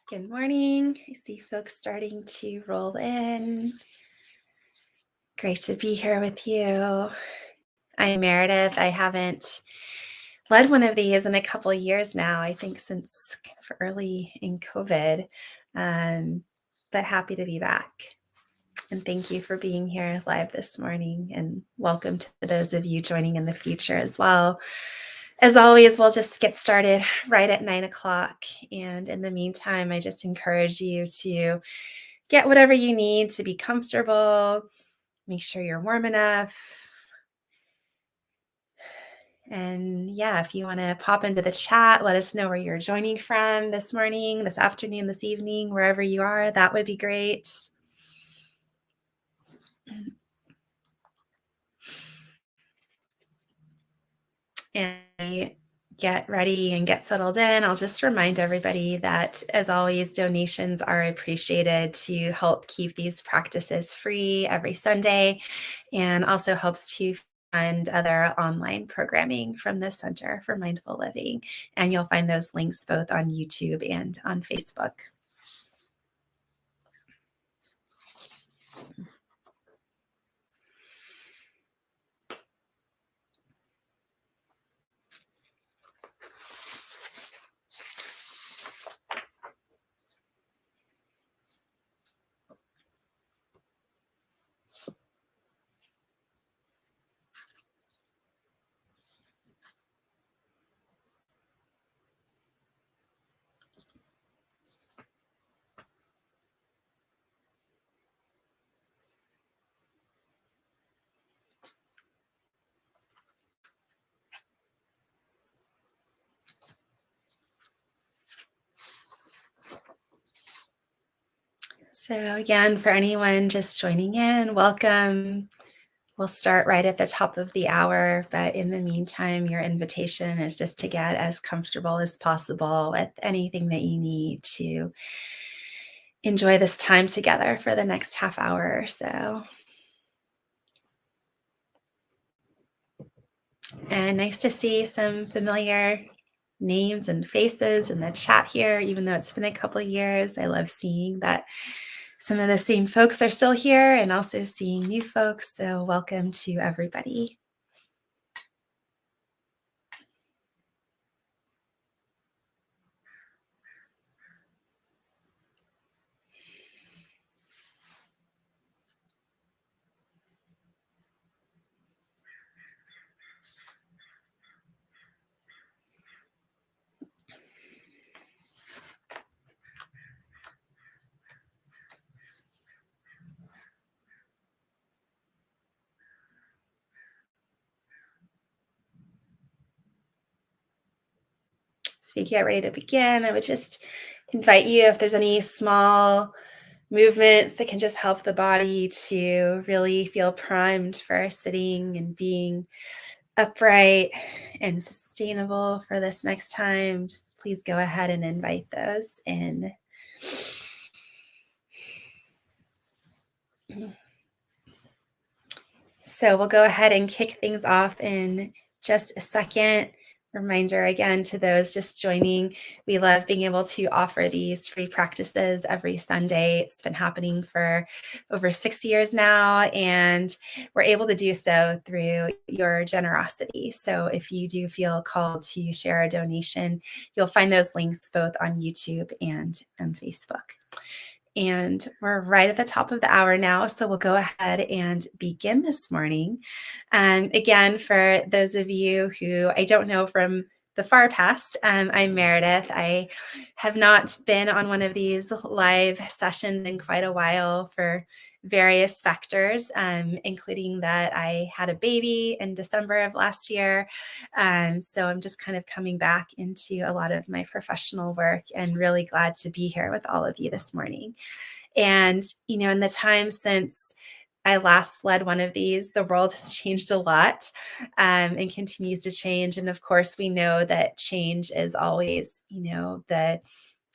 Good morning. I see folks starting to roll in. Great to be here with you. I'm Meredith. I haven't led one of these in a couple of years now, I think since kind of early in COVID, but happy to be back. And thank you for being here live this morning, and welcome to those of you joining in the future as well. As always, we'll just get started right at 9 o'clock. And in the meantime, I just encourage you to get whatever you need to be comfortable. Make sure you're warm enough. And yeah, if you want to pop into the chat, let us know where you're joining from this morning, this afternoon, this evening, wherever you are. That would be great. And get ready and get settled in. I'll just remind everybody that, as always, donations are appreciated to help keep these practices free every Sunday, and also helps to fund other online programming from the Center for Mindful Living. And you'll find those links both on YouTube and on Facebook. So again, for anyone just joining in, welcome. We'll start right at the top of the hour, but in the meantime, your invitation is just to get as comfortable as possible with anything that you need to enjoy this time together for the next half hour or so. And nice to see some familiar names and faces in the chat here, even though it's been a couple of years. I love seeing that some of the same folks are still here, and also seeing new folks. So welcome to everybody. So if you get ready to begin, I would just invite you, if there's any small movements that can just help the body to really feel primed for sitting and being upright and sustainable for this next time, just please go ahead and invite those in. So we'll go ahead and kick things off in just a second. Reminder again to those just joining, we love being able to offer these free practices every Sunday. It's been happening for over 6 years now, and we're able to do so through your generosity. So if you do feel called to share a donation, you'll find those links both on YouTube and on Facebook. And we're right at the top of the hour now, so we'll go ahead and begin this morning. Again, for those of you who I don't know from the far past, I'm Meredith. I have not been on one of these live sessions in quite a while for various factors, including that I had a baby in December of last year. So I'm just kind of coming back into a lot of my professional work, and really glad to be here with all of you this morning. And, in the time since I last led one of these, the world has changed a lot, and continues to change. And of course, we know that change is always, the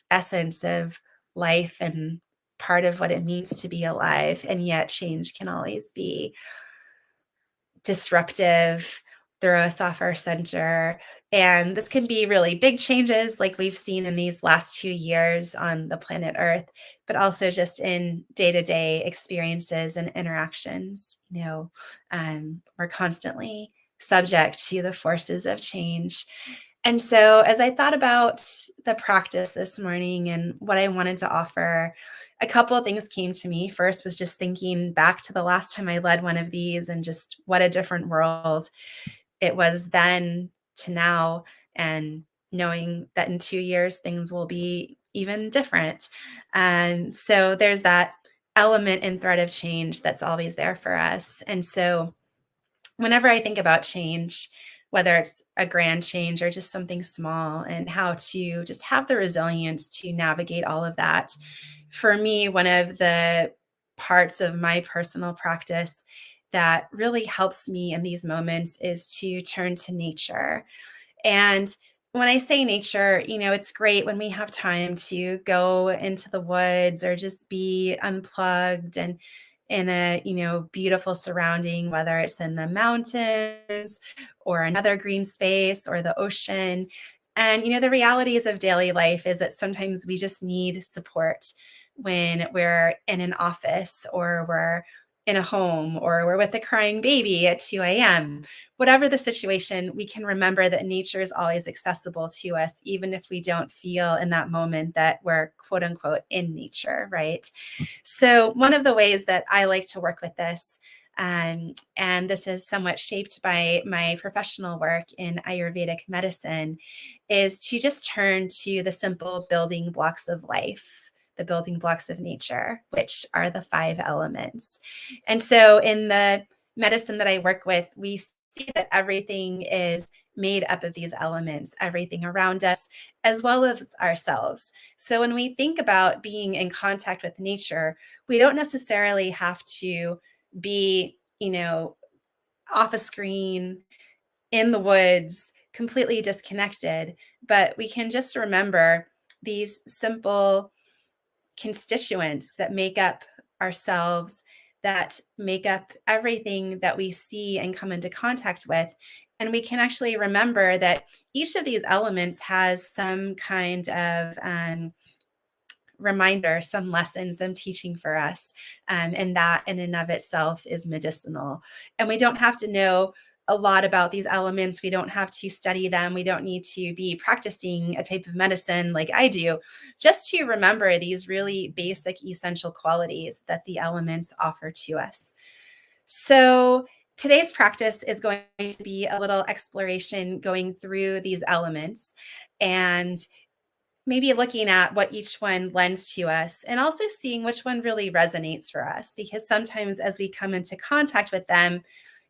essence of life and part of what it means to be alive. And yet change can always be disruptive throw us off our center. And this can be really big changes like we've seen in these last 2 years on the planet Earth, but also just in day-to-day experiences and interactions. We're constantly subject to the forces of change. And so as I thought about the practice this morning and what I wanted to offer, a couple of things came to me. First was just thinking back to the last time I led one of these and just what a different world it was then to now, and knowing that in 2 years things will be even different. So there's that element and thread of change that's always there for us. And so whenever I think about change, whether it's a grand change or just something small, and how to just have the resilience to navigate all of that, for me, one of the parts of my personal practice that really helps me in these moments is to turn to nature. And when I say nature, it's great when we have time to go into the woods or just be unplugged and in a, beautiful surrounding, whether it's in the mountains or another green space or the ocean. And, the realities of daily life is that sometimes we just need support when we're in an office or we're in a home or we're with a crying baby at 2 a.m. Whatever the situation, we can remember that nature is always accessible to us, even if we don't feel in that moment that we're quote unquote in nature, right? So one of the ways that I like to work with this, and this is somewhat shaped by my professional work in Ayurvedic medicine, is to just turn to the simple building blocks of life, the building blocks of nature, which are the 5 elements. And so in the medicine that I work with, we see that everything is made up of these elements, everything around us, as well as ourselves. So when we think about being in contact with nature, we don't necessarily have to be, off a screen, in the woods, completely disconnected, but we can just remember these simple constituents that make up ourselves, that make up everything that we see and come into contact with. And we can actually remember that each of these elements has some kind of reminder, some lesson, some teaching for us. And that in and of itself is medicinal. And we don't have to know a lot about these elements. We don't have to study them. We don't need to be practicing a type of medicine like I do, just to remember these really basic, essential qualities that the elements offer to us. So today's practice is going to be a little exploration going through these elements and maybe looking at what each one lends to us, and also seeing which one really resonates for us, because sometimes as we come into contact with them,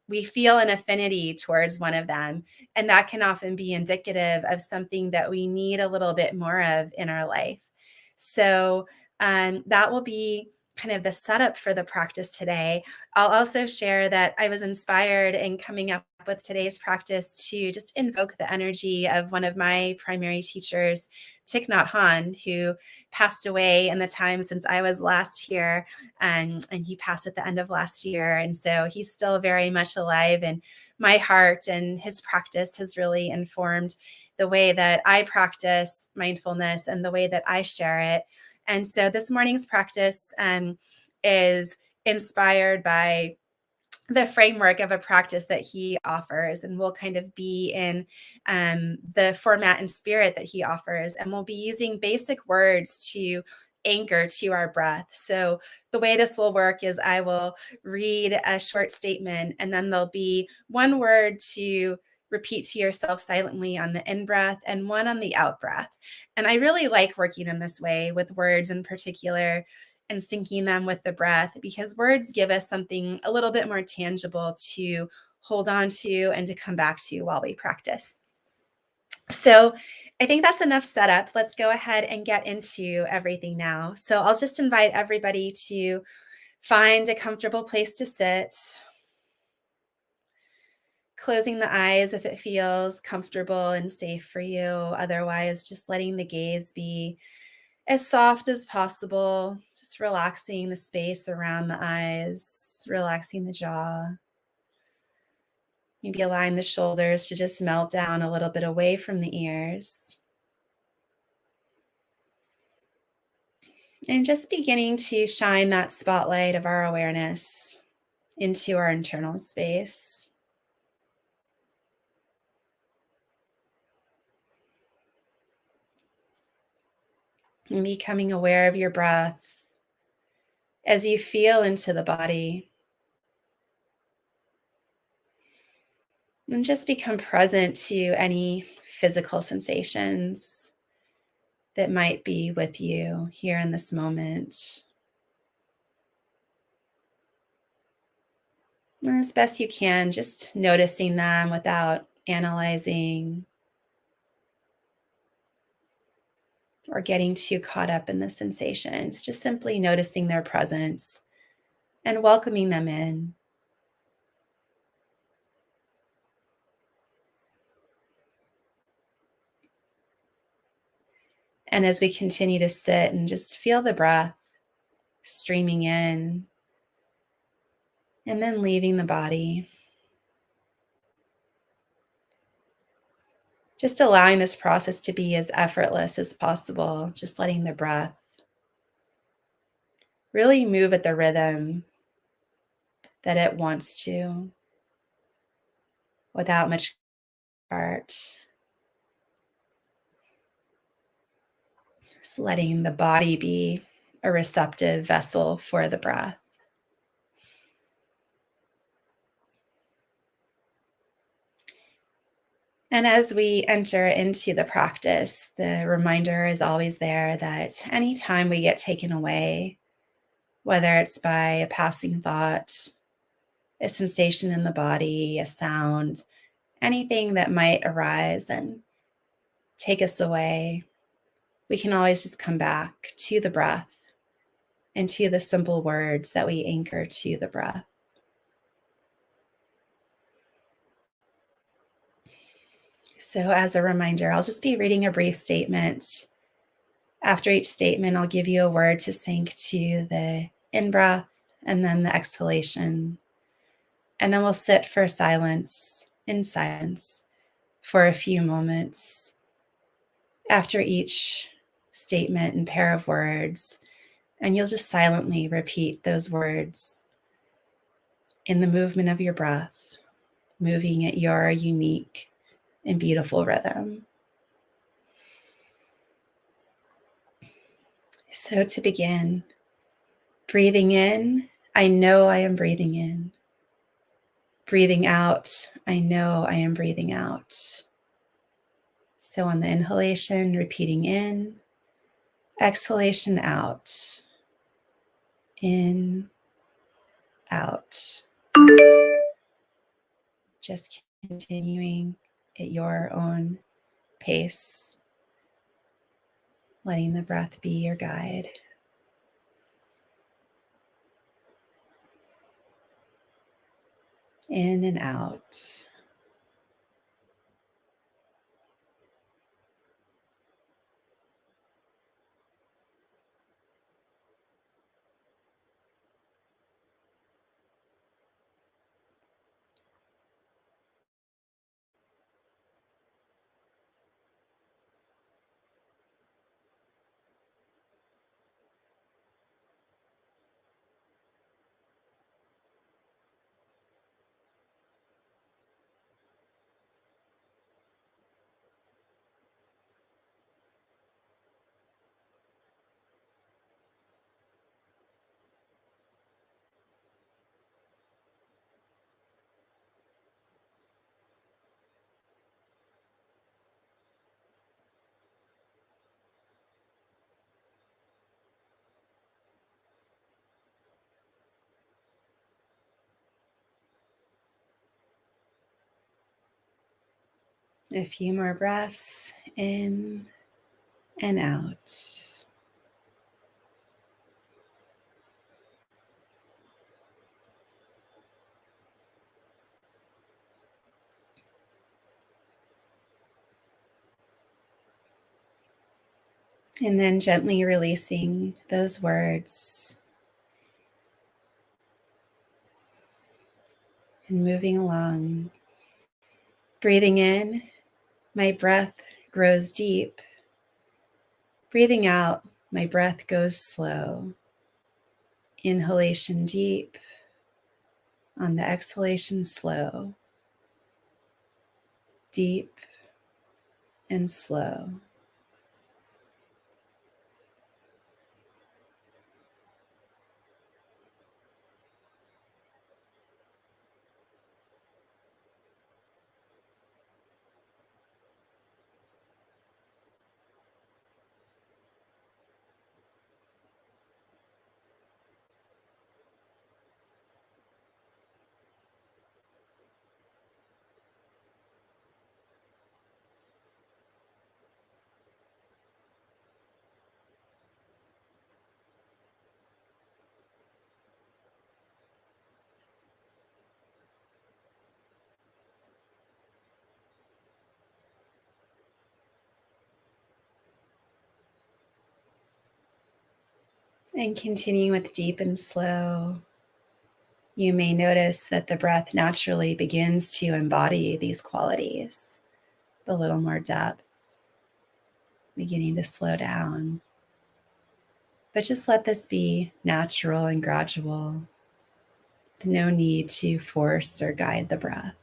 we feel an affinity towards one of them. And that can often be indicative of something that we need a little bit more of in our life. So that will be kind of the setup for the practice today. I'll also share that I was inspired in coming up with today's practice to just invoke the energy of one of my primary teachers, Thich Nhat Hanh, who passed away in the time since I was last here. And he passed at the end of last year. And so he's still very much alive in my heart, and his practice has really informed the way that I practice mindfulness and the way that I share it. And so this morning's practice is inspired by the framework of a practice that he offers, and we'll kind of be in the format and spirit that he offers, and we'll be using basic words to anchor to our breath. So the way this will work is I will read a short statement, and then there'll be one word to repeat to yourself silently on the in breath and one on the out breath. And I really like working in this way with words in particular, and syncing them with the breath, because words give us something a little bit more tangible to hold on to and to come back to while we practice. So I think that's enough setup. Let's go ahead and get into everything now. So I'll just invite everybody to find a comfortable place to sit, closing the eyes if it feels comfortable and safe for you. Otherwise, just letting the gaze be as soft as possible, just relaxing the space around the eyes, relaxing the jaw. Maybe allowing the shoulders to just melt down a little bit away from the ears. And just beginning to shine that spotlight of our awareness into our internal space. And becoming aware of your breath as you feel into the body. And just become present to any physical sensations that might be with you here in this moment. And as best you can, just noticing them without analyzing or getting too caught up in the sensations. Just simply noticing their presence and welcoming them in. And as we continue to sit and just feel the breath streaming in and then leaving the body, just allowing this process to be as effortless as possible, just letting the breath really move at the rhythm that it wants to without much effort. Just letting the body be a receptive vessel for the breath. And as we enter into the practice, the reminder is always there that anytime we get taken away, whether it's by a passing thought, a sensation in the body, a sound, anything that might arise and take us away, we can always just come back to the breath and to the simple words that we anchor to the breath. So, as a reminder, I'll just be reading a brief statement. After each statement, I'll give you a word to sync to the in breath and then the exhalation. And then we'll sit for in silence, for a few moments after each statement and pair of words. And you'll just silently repeat those words in the movement of your breath, moving at your unique and beautiful rhythm. So to begin, breathing in, I know I am breathing in. Breathing out, I know I am breathing out. So on the inhalation, repeating in, exhalation out, in, out. Just continuing at your own pace, letting the breath be your guide. In and out. A few more breaths in and out. And then gently releasing those words and moving along Breathing in, my breath grows deep. Breathing out, my breath goes slow. Inhalation deep. On the exhalation, slow. Deep and slow. And continuing with deep and slow, you may notice that the breath naturally begins to embody these qualities, a little more depth, beginning to slow down. But just let this be natural and gradual. No need to force or guide the breath.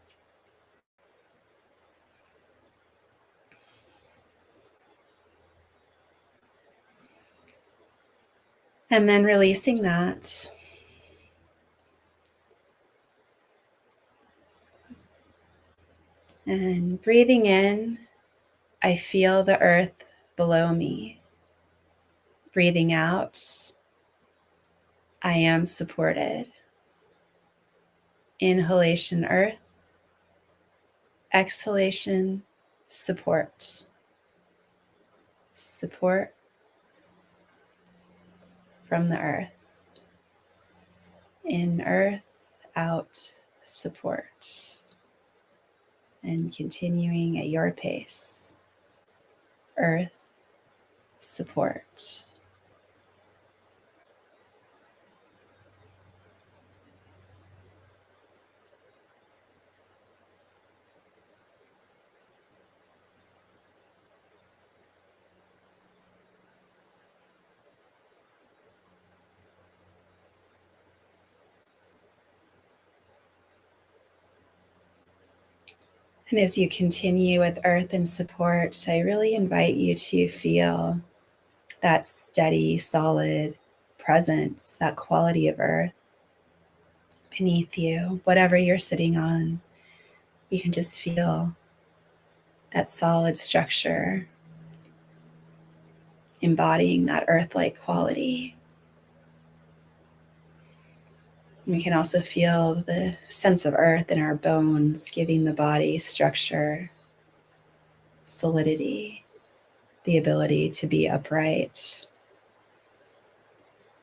And then releasing that. And breathing in, I feel the earth below me. Breathing out, I am supported. Inhalation, earth. Exhalation, support. Support from the earth. In earth, out, support. And continuing at your pace. Earth, support. And as you continue with earth and support, I really invite you to feel that steady, solid presence, that quality of earth beneath you, whatever you're sitting on. You can just feel that solid structure embodying that earth-like quality. We can also feel the sense of earth in our bones, giving the body structure, solidity, the ability to be upright.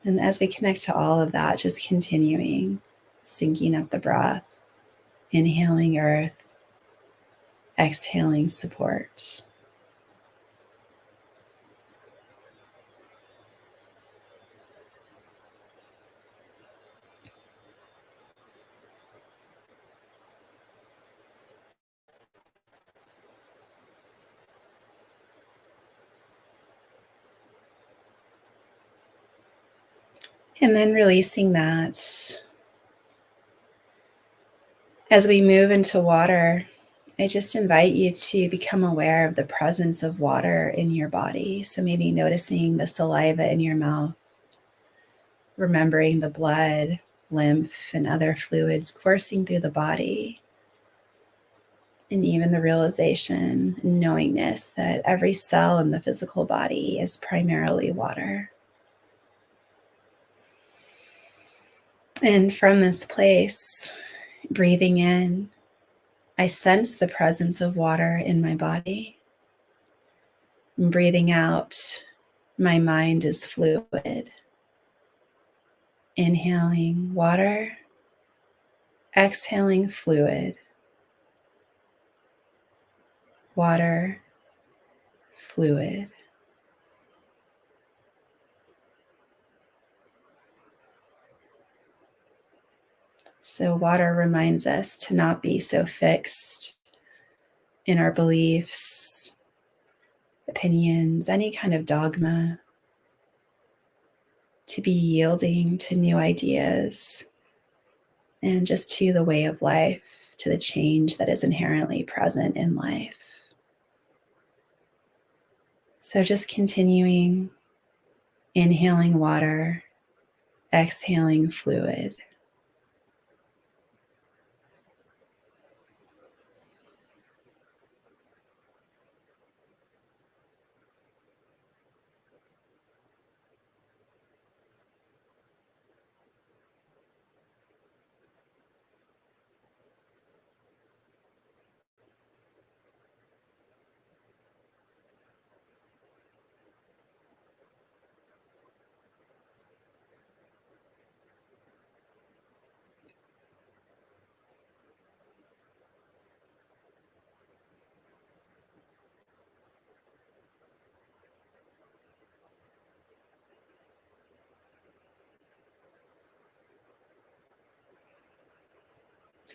And as we connect to all of that, just continuing, syncing up the breath, inhaling earth, exhaling support. And then releasing that. As we move into water, I just invite you to become aware of the presence of water in your body. So maybe noticing the saliva in your mouth, remembering the blood, lymph, and other fluids coursing through the body. And even the realization and knowingness that every cell in the physical body is primarily water. And from this place, breathing in, I sense the presence of water in my body. And breathing out, my mind is fluid. Inhaling water, exhaling fluid. Water, fluid. So water reminds us to not be so fixed in our beliefs, opinions, any kind of dogma, to be yielding to new ideas and just to the way of life, to the change that is inherently present in life. So just continuing, inhaling water, exhaling fluid.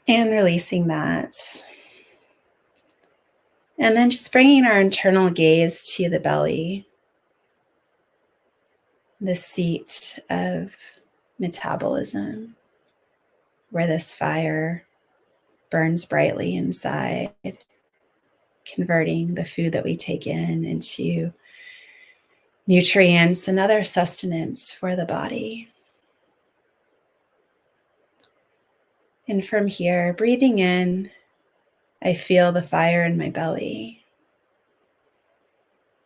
And releasing that. And then just bringing our internal gaze to the belly, the seat of metabolism, where this fire burns brightly inside, converting the food that we take in into nutrients and other sustenance for the body. And from here, breathing in, I feel the fire in my belly.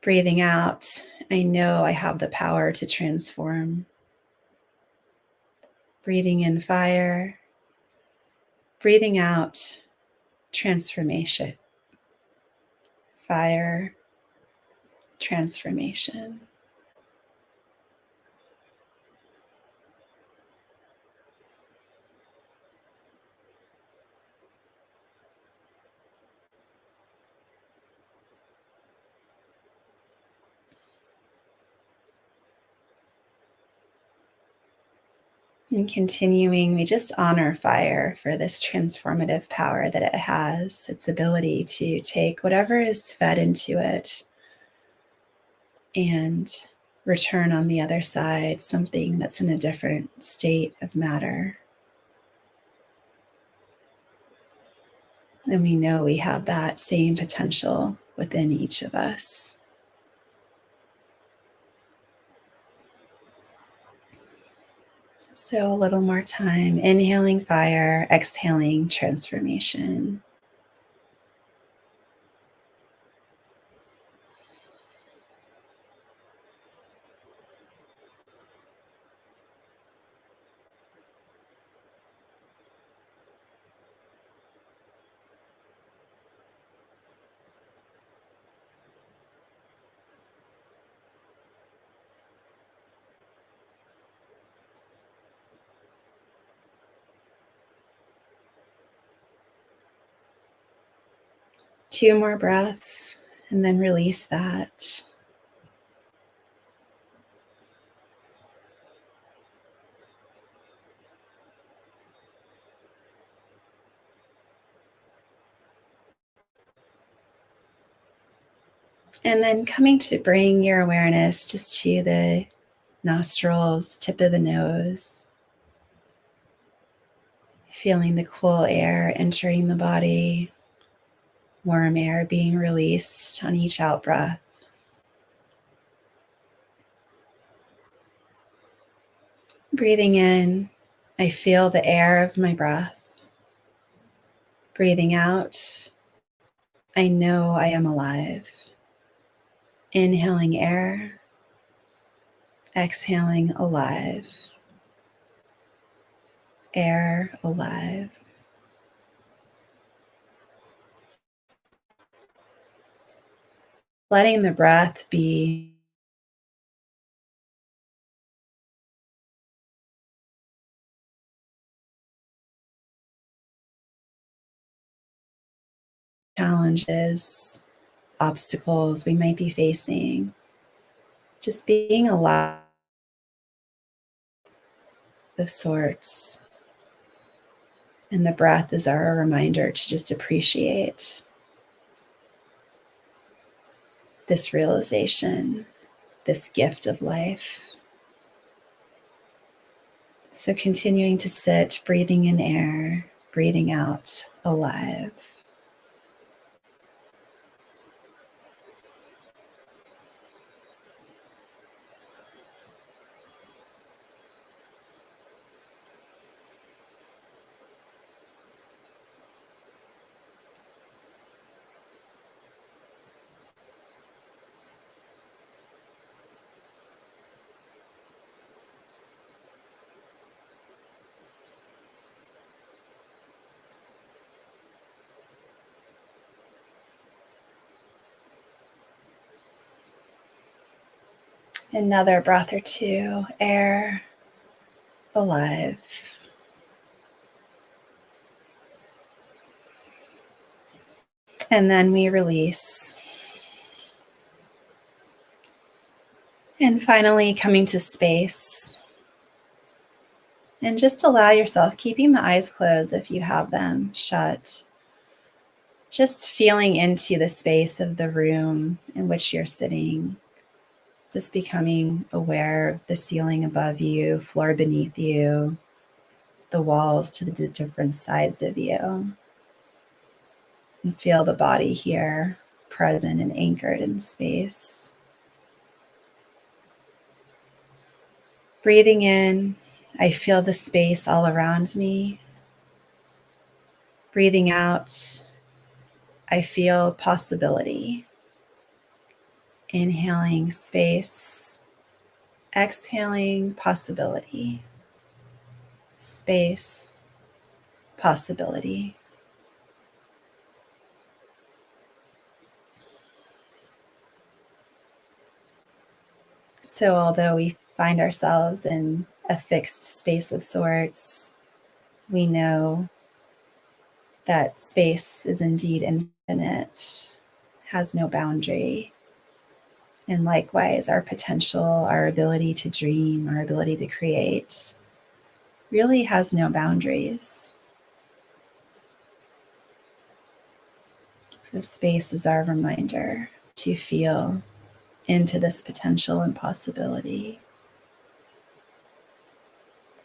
Breathing out, I know I have the power to transform. Breathing in fire, breathing out transformation. Fire, transformation. And continuing, we just honor fire for this transformative power that it has, its ability to take whatever is fed into it and return on the other side something that's in a different state of matter. And we know we have that same potential within each of us. So a little more time, inhaling fire, exhaling transformation. Two more breaths, and then release that. And then coming to bring your awareness just to the nostrils, tip of the nose, feeling the cool air entering the body, warm air being released on each out breath. Breathing in, I feel the air of my breath. Breathing out, I know I am alive. Inhaling air, exhaling alive. Air alive. Letting the breath be challenges, obstacles we might be facing. Just being alive of sorts. And the breath is our reminder to just appreciate. this realization, this gift of life. So continuing to sit, breathing in air, breathing out, alive. Another breath or two, air, alive. And then we release. And finally, coming to space. And just allow yourself, keeping the eyes closed if you have them shut, just feeling into the space of the room in which you're sitting, just becoming aware of the ceiling above you, floor beneath you, the walls to the different sides of you. And feel the body here, present and anchored in space. Breathing in, I feel the space all around me. Breathing out, I feel possibility. Inhaling space, exhaling possibility. Space, possibility. So although we find ourselves in a fixed space of sorts, we know that space is indeed infinite, has no boundary. And likewise, our potential, our ability to dream, our ability to create really has no boundaries. So space is our reminder to feel into this potential and possibility.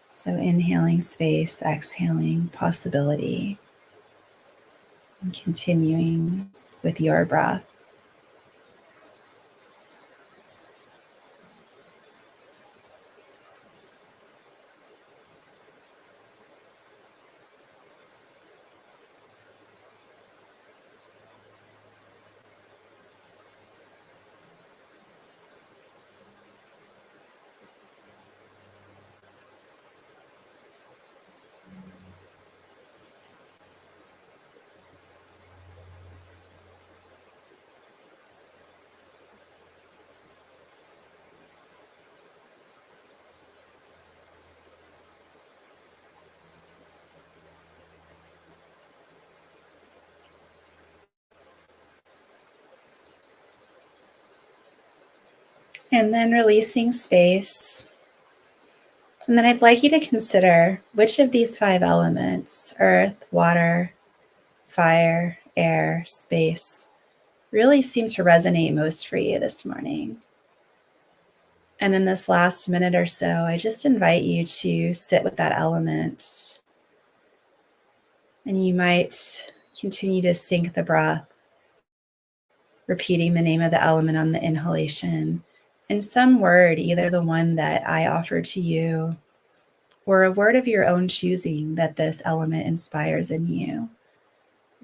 So inhaling space, exhaling possibility, and continuing with your breath. And then releasing space. And then I'd like you to consider which of these 5 elements, earth, water, fire, air, space, really seem to resonate most for you this morning. And in this last minute or so, I just invite you to sit with that element. And you might continue to sync the breath, repeating the name of the element on the inhalation, and some word, either the one that I offer to you, or a word of your own choosing that this element inspires in you,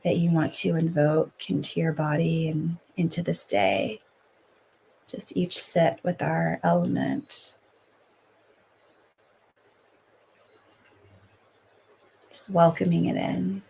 that you want to invoke into your body and into this day. Just each sit with our element. Just welcoming it in.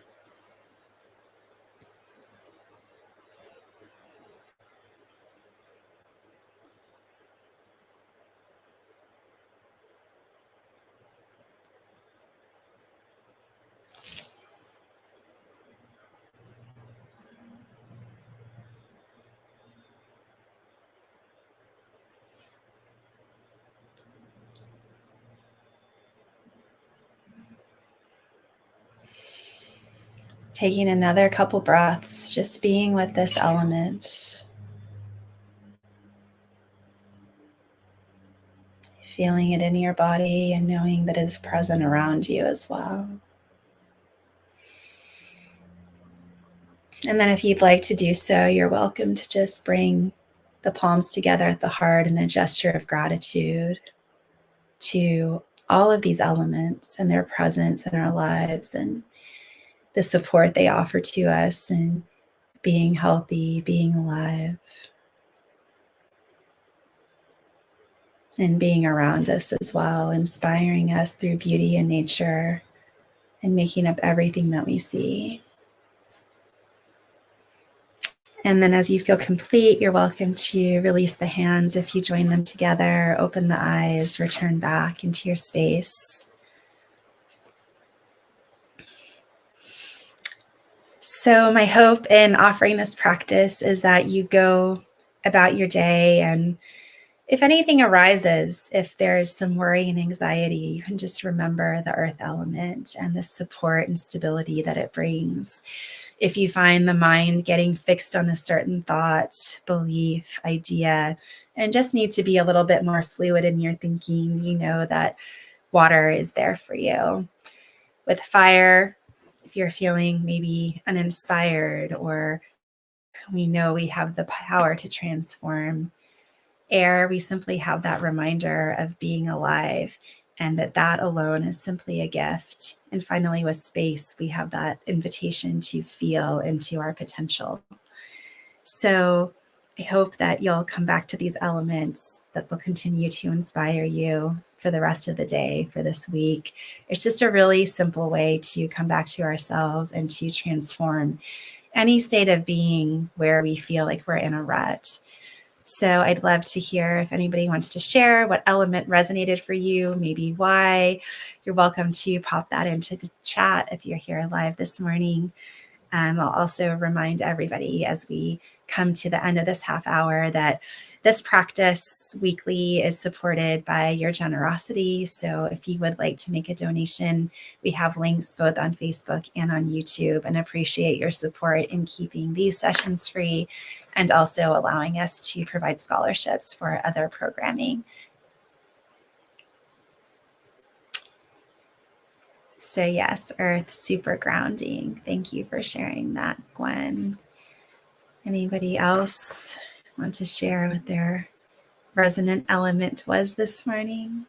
Taking another couple breaths, just being with this element. feeling it in your body and knowing that it's present around you as well. And then if you'd like to do so, you're welcome to just bring the palms together at the heart in a gesture of gratitude to all of these elements and their presence in our lives and the support they offer to us and being healthy, being alive, and being around us as well, inspiring us through beauty and nature and making up everything that we see. And then as you feel complete, you're welcome to release the hands if you join them together, open the eyes, return back into your space. So my hope in offering this practice is that you go about your day, and if anything arises, if there's some worry and anxiety, you can just remember the earth element and the support and stability that it brings. If you find the mind getting fixed on a certain thought, belief, idea, and just need to be a little bit more fluid in your thinking, you know that water is there for you. With fire, if you're feeling maybe uninspired, or we know we have the power to transform. Air, we simply have that reminder of being alive and that alone is simply a gift. And finally, with space, we have that invitation to feel into our potential. So I hope that you'll come back to these elements that will continue to inspire you for the rest of the day, for this week. It's just a really simple way to come back to ourselves and to transform any state of being where we feel like we're in a rut. So I'd love to hear if anybody wants to share what element resonated for you, maybe why. You're welcome to pop that into the chat if you're here live this morning. I'll also remind everybody as we come to the end of this half hour that this practice weekly is supported by your generosity. So if you would like to make a donation, we have links both on Facebook and on YouTube, and appreciate your support in keeping these sessions free and also allowing us to provide scholarships for other programming. So yes, earth, super grounding. Thank you for sharing that, Gwen. Anybody else want to share what their resonant element was this morning?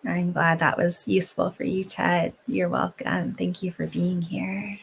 I'm glad that was useful for you, Ted. You're welcome. Thank you for being here.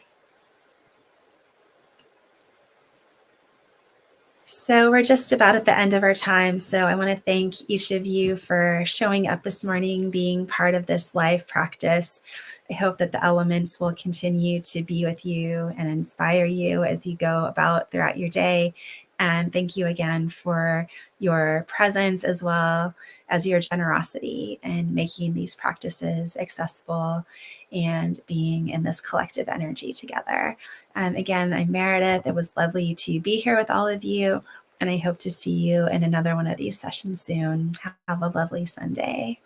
So we're just about at the end of our time. So I want to thank each of you for showing up this morning, being part of this live practice. I hope that the elements will continue to be with you and inspire you as you go about throughout your day. And thank you again for your presence as well as your generosity in making these practices accessible and being in this collective energy together. Again, I'm Meredith. It was lovely to be here with all of you, and I hope to see you in another one of these sessions soon. Have a lovely Sunday.